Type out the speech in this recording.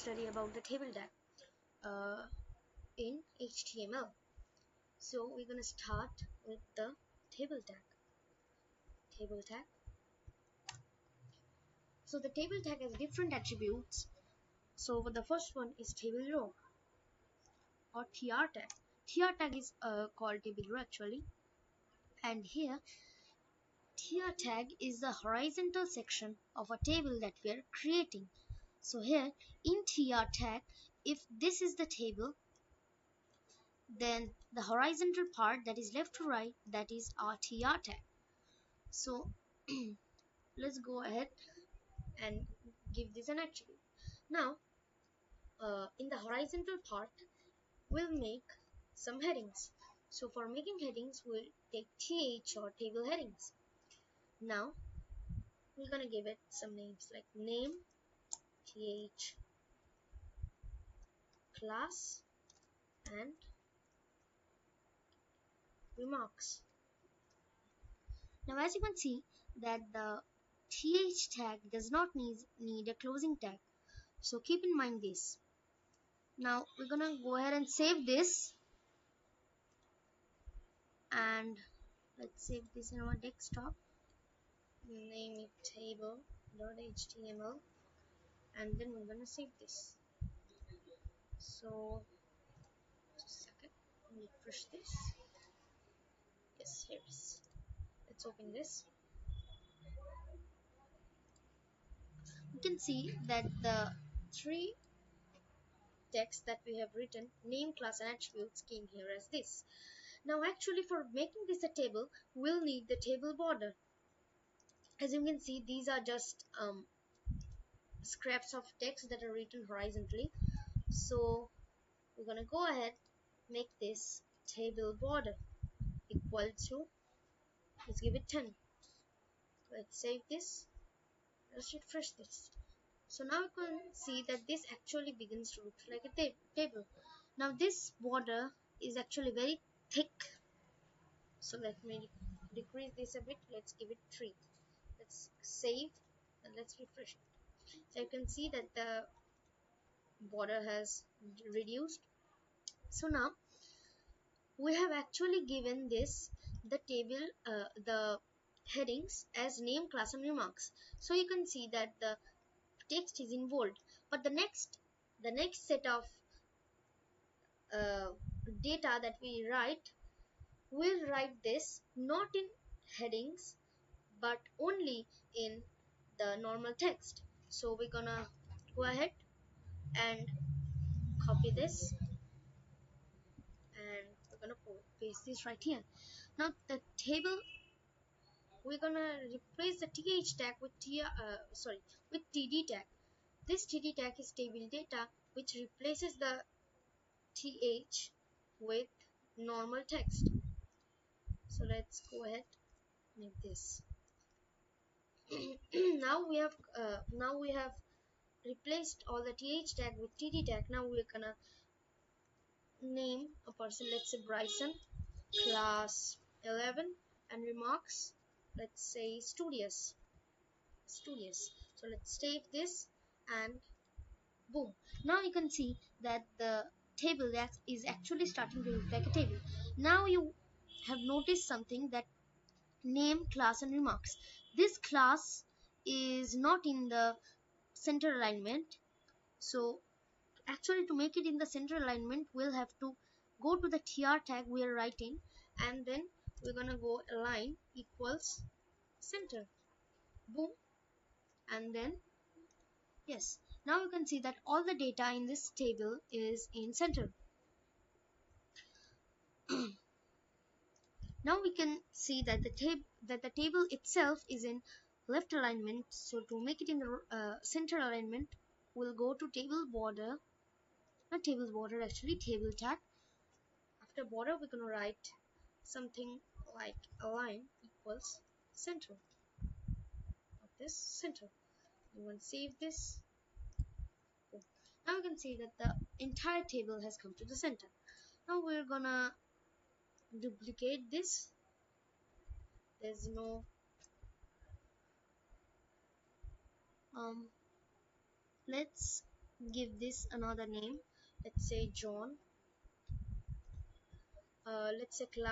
study about the table tag in HTML. So we're going to start with the table tag. So the table tag has different attributes. So the first one is table row or TR tag. TR tag is called table row actually, and here TR tag is the horizontal section of a table that we are creating. So here in TR tag, if this is the table, then the horizontal part that is left to right, that is our TR tag. So let's go ahead and give this an attribute. Now in the horizontal part we'll make some headings. So for making headings we'll take th or table headings. Now we're gonna give it some names like name, th, class, and remarks. Now as you can see that the th tag does not need a closing tag, so keep in mind this. Now we're gonna go ahead and save this, and let's save this in our desktop. Name it table.html, and then we're gonna save this. So just a second, let me refresh this. Yes, here it is. Let's open this. You can see that the three text that we have written, name, class, and attributes, came here as this. Now actually for making this a table, we'll need the table border. As you can see, these are just scraps of text that are written horizontally. So we're gonna go ahead, make this table border equal to, let's give it 10. Let's save this. Let's refresh this. So now you can see that this actually begins to look like a table. Now this border is actually very thick, so let me decrease this a bit. Let's give it 3. Let's save and let's refresh it. So you can see that the border has reduced. So now we have actually given this the table the headings as name, class, and remarks. So you can see that the text is in bold, but the next set of uh, data that we write, we'll write this not in headings but only in the normal text. So we're gonna go ahead and copy this, and we're gonna paste this right here. Now the table, we're gonna replace the th tag with with td tag. This td tag is table data, which replaces the th with normal text. So let's go ahead and make this. now we have replaced all the th tag with td tag. Now we're gonna name a person, let's say Bryson, class 11, and remarks, let's say studious. So let's save this, and boom, now you can see that the table that is actually starting to look like a table. Now you have noticed something, that name, class, and remarks, this class is not in the center alignment. So actually to make it in the center alignment, we'll have to go to the tr tag we are writing, and then we're gonna go align equals center, boom, and then yes, now you can see that all the data in this table is in center. Now we can see that the table itself is in left alignment. So to make it in the center alignment, we'll go to table border, not table border actually, table tag. After border, we're going to write something like align equals center of this center. You want to save this. Cool. Now you can see that the entire table has come to the center. Now we're gonna duplicate this. There's no let's give this another name. Let's say John. Let's say class